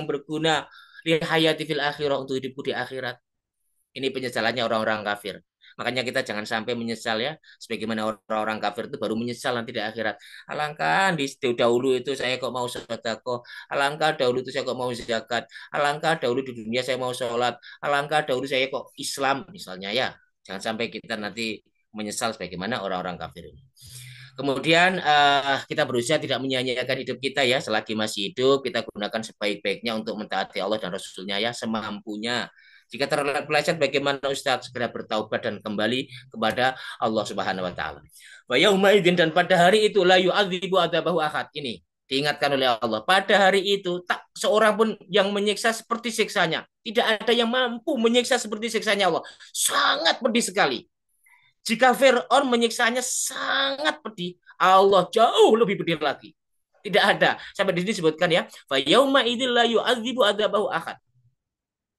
berguna li hayati fil akhirah, untuk hidupku di akhirat. Ini penyesalannya orang-orang kafir. Makanya kita jangan sampai menyesal ya. Sebagaimana orang-orang kafir itu baru menyesal nanti di akhirat. Alangkah di dahulu itu saya kok mau sedekah. Alangkah dahulu itu saya kok mau zakat. Alangkah dahulu di dunia saya mau sholat. Alangkah dahulu saya kok Islam misalnya ya. Jangan sampai kita nanti menyesal sebagaimana orang-orang kafir ini. Kemudian kita berusaha tidak menyia-nyiakan hidup kita ya. Selagi masih hidup, kita gunakan sebaik-baiknya untuk mentaati Allah dan Rasulnya ya, semampunya. Jika terpeleset, bagaimana Ustaz? Segera bertaubat dan kembali kepada Allah Subhanahu wa taala. Wa yauma idzin, dan pada hari itu la yu'adzibu adzabahu ahad. Ini diingatkan oleh Allah. Pada hari itu tak seorang pun yang menyiksa seperti siksanya. Tidak ada yang mampu menyiksa seperti siksanya Allah. Sangat pedih sekali. Jika Fir'aun menyiksanya sangat pedih, Allah jauh lebih pedih lagi. Tidak ada. Sampai di sini disebutkan ya. Fa yauma idzil la yu'adzibu adzabahu ahad.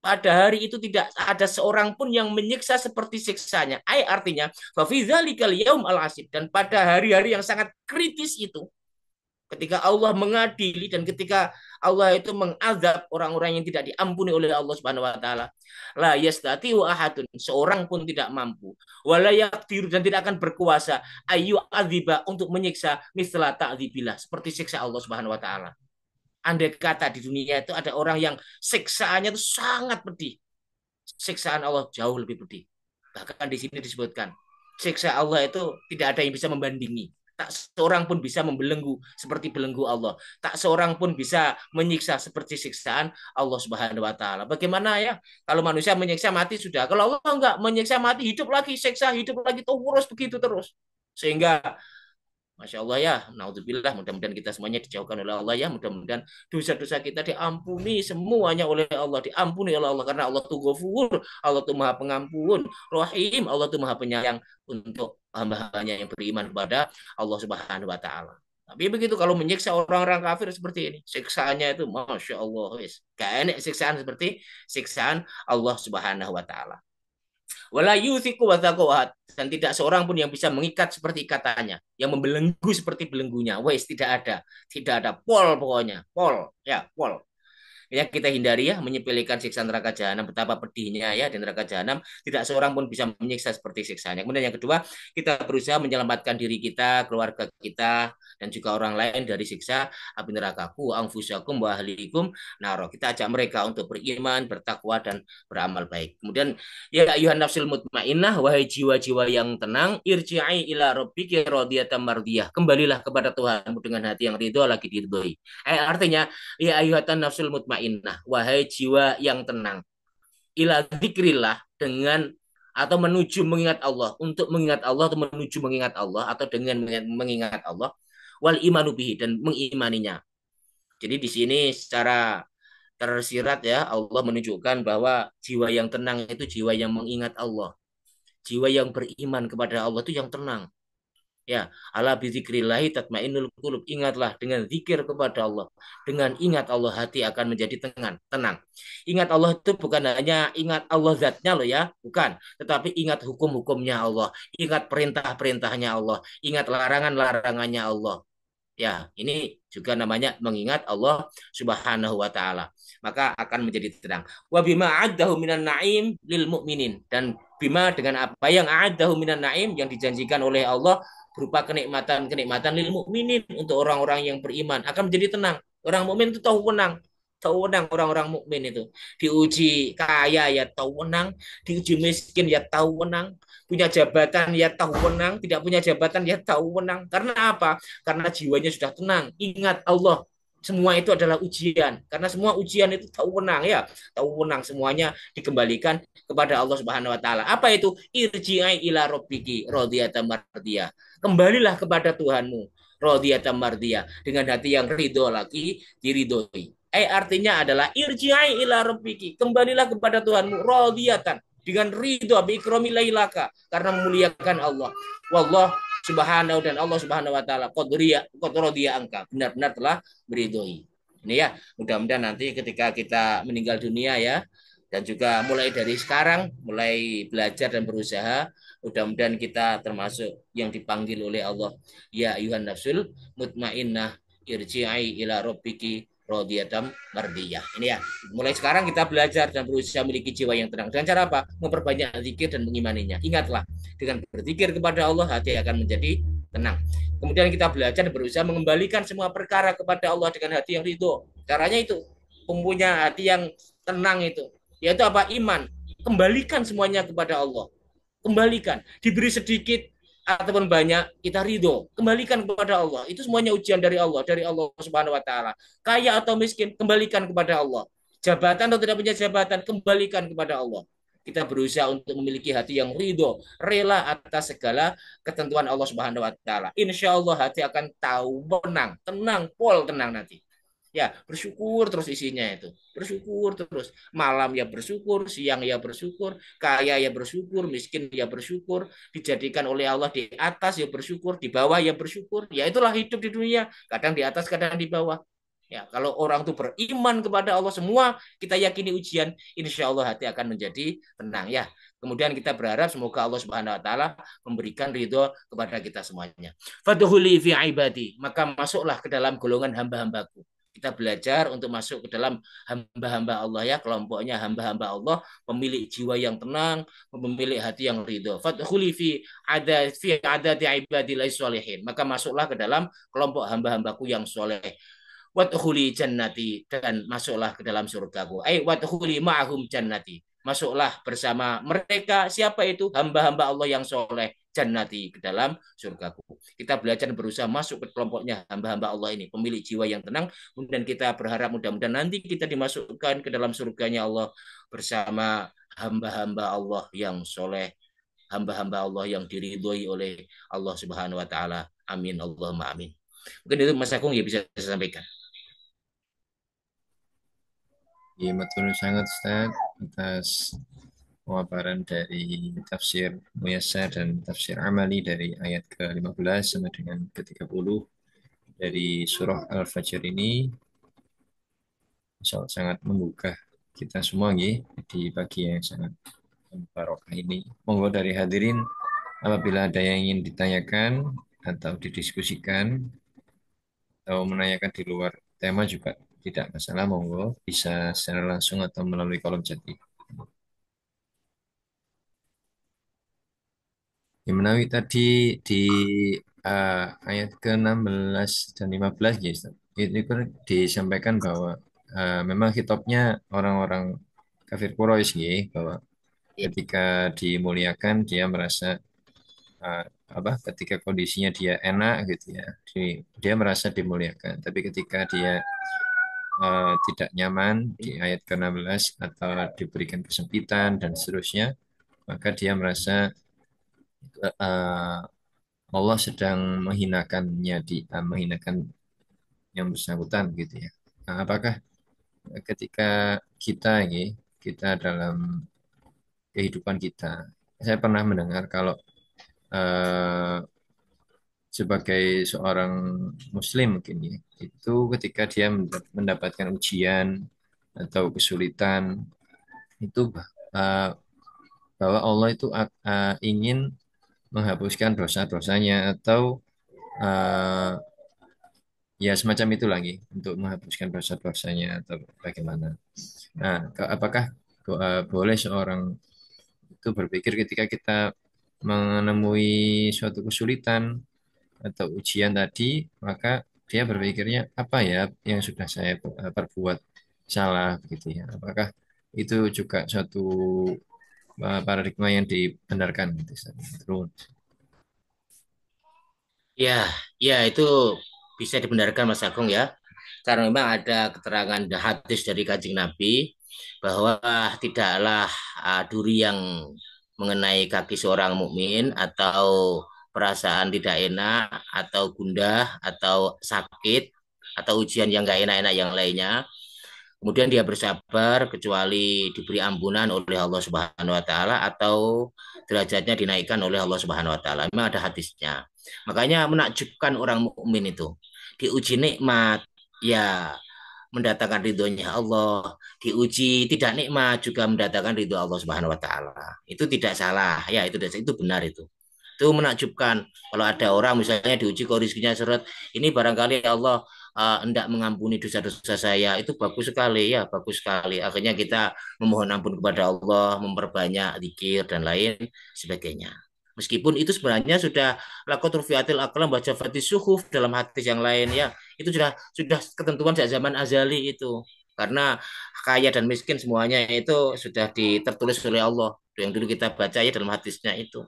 Pada hari itu tidak ada seorang pun yang menyiksa seperti siksanya. Artinya, fa fi dzalikal yaum al asib, dan pada hari-hari yang sangat kritis itu, ketika Allah mengadili dan ketika Allah itu mengazab orang-orang yang tidak diampuni oleh Allah Subhanahu wa taala. La yastati'u ahadun, seorang pun tidak mampu. Wala yaqdiru, dan tidak akan berkuasa ayu adziba, untuk menyiksa misla ta'dzibillah, seperti siksa Allah Subhanahu wa taala. Andai kata di dunia itu ada orang yang siksaannya itu sangat pedih, siksaan Allah jauh lebih pedih. Bahkan di sini disebutkan, siksa Allah itu tidak ada yang bisa membandingi. Tak seorang pun bisa membelenggu seperti belenggu Allah. Tak seorang pun bisa menyiksa seperti siksaan Allah Subhanahu wa taala. Bagaimana ya? Kalau manusia menyiksa mati sudah. Kalau Allah enggak menyiksa mati, hidup lagi, siksa, hidup lagi, terus begitu terus. Sehingga Masya Allah ya, naudzubillah, mudah-mudahan kita semuanya dijauhkan oleh Allah ya, mudah-mudahan dosa-dosa kita diampuni semuanya oleh Allah, diampuni oleh Allah, karena Allah itu Ghafur, Allah itu Maha Pengampun, Rahim, Allah itu Maha Penyayang untuk hamba-hambanya yang beriman kepada Allah Subhanahu wa taala. Tapi begitu kalau menyiksa orang-orang kafir seperti ini, siksaannya itu Masya Allah, wis. Gak enak siksaan seperti siksaan Allah Subhanahu wa taala. Wala yuthiqu wathaqohat, dan tidak seorang pun yang bisa mengikat seperti ikatannya, yang membelenggu seperti belenggunya. Wes, tidak ada. Tidak ada pol pokoknya. Pol, ya, pol. Ya, kita hindari ya menyepelekan siksa neraka jahanam, betapa pedihnya ya di neraka jahanam, tidak seorang pun bisa menyiksa seperti siksanya. Kemudian yang kedua, kita berusaha menyelamatkan diri kita, keluarga kita, dan juga orang lain dari siksa api neraka. Ku anfusakum wa ahlikum naro. Kita ajak mereka untuk beriman, bertakwa, dan beramal baik. Kemudian ya ayuhan nafsul mutmainnah, wahai jiwa-jiwa yang tenang, irji'i ila rabbiki radiyatan mardiyah. Kembalilah kepada Tuhanmu dengan hati yang ridho lagi diridhoi. Artinya ya ayuhatan nafsul mutmainnah, wahai jiwa yang tenang. Ila dzikrillah, dengan atau menuju mengingat Allah, untuk mengingat Allah atau menuju mengingat Allah atau dengan mengingat Allah, wal imanu bihi, dan mengimaninya. Jadi di sini secara tersirat ya, Allah menunjukkan bahwa jiwa yang tenang itu jiwa yang mengingat Allah. Jiwa yang beriman kepada Allah itu yang tenang. Ya, ala bizikrillahi tatmainnul qulub. Ingatlah dengan zikir kepada Allah. Dengan ingat Allah, hati akan menjadi tenang. Ingat Allah itu bukan hanya ingat Allah zatnya loh ya, bukan. Tetapi ingat hukum-hukumnya Allah. Ingat perintah-perintahnya Allah. Ingat larangan-larangannya Allah. Ya, ini juga namanya mengingat Allah Subhanahu wa taala. Maka akan menjadi tenang. Wa bima addahu minan naim lil mu'minin, dan bima dengan apa yang adahu minan naim, yang dijanjikan oleh Allah berupa kenikmatan-kenikmatan lil mukminin, untuk orang-orang yang beriman, akan menjadi tenang. Orang mukmin itu tahu menang orang-orang mukmin itu. Diuji kaya ya tahu menang, diuji miskin ya tahu menang, punya jabatan ya tahu menang, tidak punya jabatan ya tahu menang. Karena apa? Karena jiwanya sudah tenang, ingat Allah. Semua itu adalah ujian, karena semua ujian itu tahu menang ya, tahu menang semuanya dikembalikan kepada Allah Subhanahu wa taala. Apa itu? Irji'i ila rabbiki radiyatan mardiyah. Kembalilah kepada Tuhanmu radiyatan mardiyah, dengan hati yang ridho lagi diridhoi. Artinya adalah irji'i ila rabbiki, kembalilah kepada Tuhanmu radiyatan, dengan ridho bi ikrami lailaka, karena memuliakan Allah. Wallah subhanahu, dan Allah Subhanahu wa taala qad radiya angka, benar-benar telah meridhoi. Ini ya, mudah-mudahan nanti ketika kita meninggal dunia ya, dan juga mulai dari sekarang, mulai belajar dan berusaha, mudah-mudahan kita termasuk yang dipanggil oleh Allah. Ya ayuhan nafsul mutmainnah irji'i ila rabbiki radiyatan mardiyah. Ini ya, mulai sekarang kita belajar dan berusaha memiliki jiwa yang tenang. Dengan cara apa? Memperbanyak zikir dan mengimaninya. Ingatlah, dengan berzikir kepada Allah, hati akan menjadi tenang. Kemudian kita belajar dan berusaha mengembalikan semua perkara kepada Allah dengan hati yang ridho. Caranya itu, mempunyai hati yang tenang itu. Yaitu apa? Iman. Kembalikan semuanya kepada Allah. Kembalikan. Diberi sedikit ataupun banyak, kita ridho. Kembalikan kepada Allah. Itu semuanya ujian dari Allah Subhanahu wa taala. Kaya atau miskin, kembalikan kepada Allah. Jabatan atau tidak punya jabatan, kembalikan kepada Allah. Kita berusaha untuk memiliki hati yang ridho, rela atas segala ketentuan Allah Subhanahu wa taala. Insya Allah hati akan tahu menang, tenang, pol tenang nanti. Ya, bersyukur terus isinya itu. Bersyukur terus. Malam ya bersyukur, siang ya bersyukur, kaya ya bersyukur, miskin ya bersyukur, dijadikan oleh Allah di atas ya bersyukur, di bawah ya bersyukur. Ya itulah hidup di dunia, kadang di atas, kadang di bawah. Ya, kalau orang itu beriman kepada Allah semua, kita yakini ujian, insya Allah hati akan menjadi tenang ya. Kemudian kita berharap semoga Allah Subhanahu wa taala memberikan ridho kepada kita semuanya. Fadhuli fi ibadi, maka masuklah ke dalam golongan hamba-hambaku. Kita belajar untuk masuk ke dalam hamba-hamba Allah ya, kelompoknya hamba-hamba Allah, pemilik jiwa yang tenang, pemilik hati yang ridho. Fadhuli fi ada di ibadillah sholihin, maka masuklah ke dalam kelompok hamba-hambaku yang soleh. Wadkhuli jannati, dan masuklah ke dalam surgaku. Wadkhuli ma'ahum jannati, masuklah bersama mereka. Siapa itu? Hamba-hamba Allah yang soleh, jannati, ke dalam surgaku. Kita belajar berusaha masuk ke kelompoknya hamba-hamba Allah ini, pemilik jiwa yang tenang. Kemudian kita berharap mudah-mudahan nanti kita dimasukkan ke dalam surganya Allah bersama hamba-hamba Allah yang soleh, hamba-hamba Allah yang diridhoi oleh Allah Subhanahu wa taala. Amin Allahumma amin. Mungkin itu Mas Agung ya bisa saya sampaikan. Iya, matur sangat Ustaz atas pemaparan dari tafsir Muyassar dan tafsir Amali dari ayat ke-15 sampai dengan ke-30 dari surah Al-Fajr ini. Insya Allah sangat menggugah kita semua nggih, di pagi yang sangat barokah ini. Monggo dari hadirin, apabila ada yang ingin ditanyakan atau didiskusikan atau menanyakan di luar tema juga tidak masalah, monggo bisa secara langsung atau melalui kolom chat. Yang menawi tadi di uh, ayat ke-16 dan 15 ya, Ustaz. Itu kan disampaikan bahwa memang hitopnya orang-orang kafir Quraisy ya, bahwa Ya. ketika dimuliakan dia merasa uh, apa, ketika kondisinya dia enak gitu ya, dia merasa dimuliakan. Tapi ketika dia tidak nyaman di ayat ke-16 atau diberikan kesempitan dan seterusnya, maka dia merasa uh, Allah sedang menghinakannya, menghinakan yang bersangkutan gitu ya. Nah, apakah ketika kita ini, kita dalam kehidupan kita, saya pernah mendengar kalau eh, sebagai seorang Muslim mungkin ya, itu ketika dia mendapatkan ujian atau kesulitan, itu eh, bahwa Allah itu ingin menghapuskan dosa-dosanya atau eh, ya semacam itu lagi untuk menghapuskan dosa-dosanya atau bagaimana. Nah, apakah boleh seorang itu berpikir ketika kita menemui suatu kesulitan atau ujian tadi, maka dia berpikirnya apa ya yang sudah saya perbuat salah gitu ya. Apakah itu juga suatu paradigma yang dibenarkan gitu. Terus, Ya, ya itu bisa dibenarkan Mas Agung ya. Karena memang ada keterangan hadis dari Kanjeng Nabi bahwa tidaklah duri yang mengenai kaki seorang mukmin atau perasaan tidak enak atau gundah atau sakit atau ujian yang gak enak-enak yang lainnya. Kemudian dia bersabar kecuali diberi ampunan oleh Allah Subhanahu wa taala atau derajatnya dinaikkan oleh Allah Subhanahu wa taala. Memang ada hadisnya. Makanya menakjubkan orang mukmin itu diuji nikmat ya mendatangkan ridhonya Allah, diuji tidak nikmat juga mendatangkan ridho Allah Subhanahu wa taala. Itu tidak salah, ya itu benar itu. Itu menakjubkan kalau ada orang misalnya diuji kok rezekinya seret, ini barangkali Allah hendak mengampuni dosa-dosa saya. Itu bagus sekali ya, bagus sekali. Akhirnya kita memohon ampun kepada Allah, memperbanyak zikir dan lain sebagainya. Meskipun itu sebenarnya sudah lakot rufiatil aklam baca fatis suhuf dalam hadis yang lain ya itu sudah ketentuan sejak zaman azali itu karena kaya dan miskin semuanya itu sudah tertulis oleh Allah yang dulu kita baca ya dalam hadisnya itu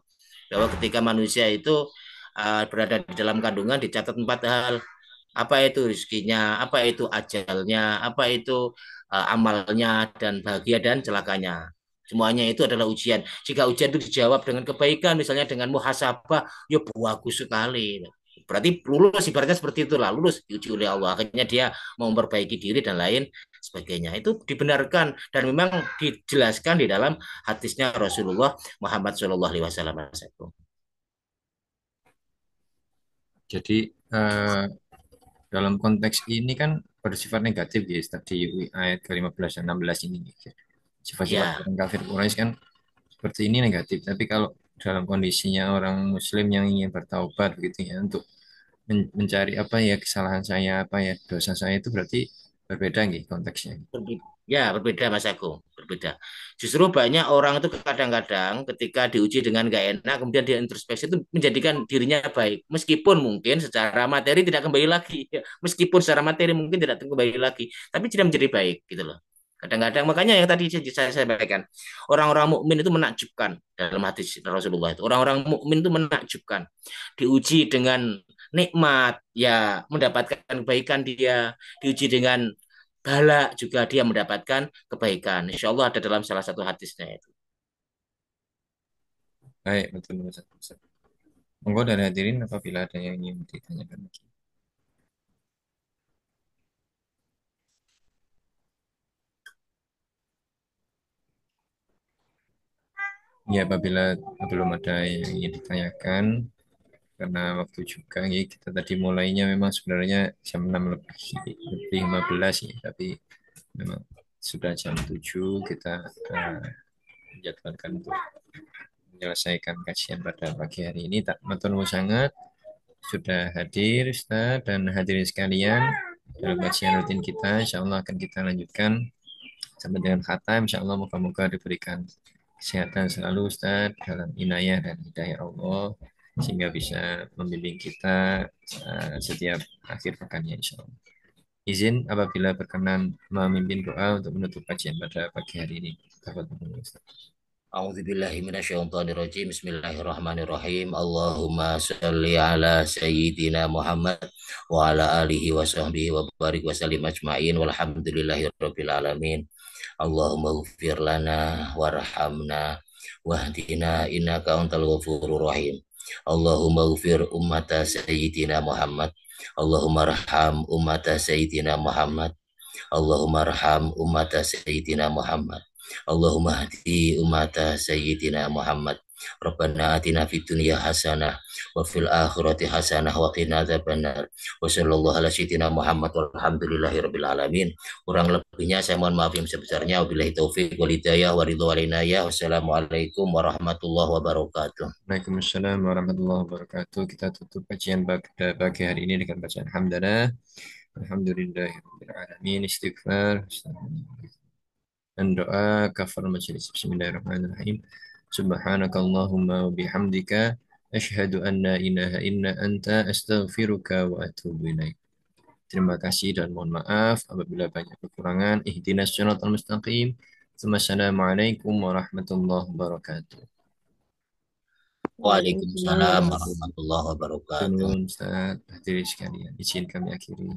bahwa ketika manusia itu berada di dalam kandungan dicatat empat hal apa itu rezekinya apa itu ajalnya apa itu amalnya dan bahagia dan celakanya semuanya itu adalah ujian jika ujian itu dijawab dengan kebaikan misalnya dengan muhasabah ya bagus sekali berarti lulus ibaratnya seperti itulah lulus diuji oleh Allah akhirnya dia mau memperbaiki diri dan lain sebagainya itu dibenarkan dan memang dijelaskan di dalam hadisnya Rasulullah Muhammad Shallallahu Alaihi Wasallam. Jadi eh, dalam konteks ini kan bersifat negatif guys tadi ayat ke-15 dan 16 ini gitu. Sifat-sifat Ya, orang kafir Quraisy kan seperti ini negatif. Tapi kalau dalam kondisinya orang Muslim yang ingin bertaubat gitu ya untuk mencari apa ya kesalahan saya, apa ya dosa saya itu berarti berbeda nih konteksnya. Ya, berbeda Mas Agung, berbeda. Justru banyak orang itu kadang-kadang ketika diuji dengan gak enak, kemudian dia introspeksi itu menjadikan dirinya baik. Meskipun mungkin secara materi tidak kembali lagi. Ya, meskipun secara materi mungkin tidak kembali lagi, tapi tidak menjadi baik gitu loh. Kadang-kadang makanya yang tadi saya sampaikan, orang-orang mukmin itu menakjubkan dalam hadis Rasulullah itu. Orang-orang mukmin itu menakjubkan, diuji dengan nikmat, ya mendapatkan kebaikan dia, diuji dengan bala juga dia mendapatkan kebaikan. Insya Allah ada dalam salah satu hadisnya itu. Baik, betul Ustaz. Ustaz. Monggo dari hadirin apabila ada yang ingin ditanyakan lagi. Ya, apabila belum ada yang ingin ditanyakan, karena waktu juga ya, kita tadi mulainya memang sebenarnya jam 6 lebih 15 ya, tapi memang sudah jam 7 kita eh, menjadwalkan untuk menyelesaikan kajian pada pagi hari ini. Tak matur nuwun sangat sudah hadir Ustaz dan hadirin sekalian dalam kajian rutin kita. Insya Allah akan kita lanjutkan sampai dengan khatam. Insya Allah moga-moga diberikan kesehatan selalu Ustaz dalam inayah dan hidayah Allah sehingga bisa membimbing kita setiap akhir pekannya insya Allah. Izin apabila berkenan memimpin doa untuk menutup kajian pada pagi hari ini. Tafadhol, Ustaz. A'udzubillahi minasyaitonirrajim. Bismillahirrahmanirrahim. Allahumma sholli ala sayyidina Muhammad wa ala alihi wa sahbihi wa barik wa sallim ajma'in walhamdulillahi rabbil alamin. Allahumma ghfir lana warhamna wahdina innaka antal ghafurur rahim. Allahumma ghfir ummata sayyidina Muhammad. Allahumma arham ummata sayyidina Muhammad. Allahumma arham ummata sayyidina Muhammad. Allahumma hadi ummata sayyidina Muhammad. Rabbana atina fid dunya hasanah wa fil akhirati hasanah wa qina adzabannar. Wa sallallahu ala sayyidina Muhammad walhamdulillahi rabbil alamin. Kurang lebihnya saya mohon maaf yang sebesarnya. Wabillahi taufik wal hidayah wa ridha wal inayah. Wassalamualaikum warahmatullahi wabarakatuh. Waalaikumsalam warahmatullahi wabarakatuh. Kita tutup kajian pada pagi hari ini dengan bacaan hamdalah. Alhamdulillahirrahmanirrahim. Istighfar. Dan doa kafar majelis. Bismillahirrahmanirrahim. Subhanakallahumma wa bihamdika. Asyhadu an la ilaha illa anta astaghfiruka wa atubu ilaik. Terima kasih dan mohon maaf apabila banyak kekurangan. Ihdinas siratal mustaqim. Wassalamualaikum warahmatullahi wabarakatuh. Waalaikumsalam Waalaikumsalam. warahmatullahi wabarakatuh. Tunun Ustaz, hadirin sekalian, izin kami akhiri.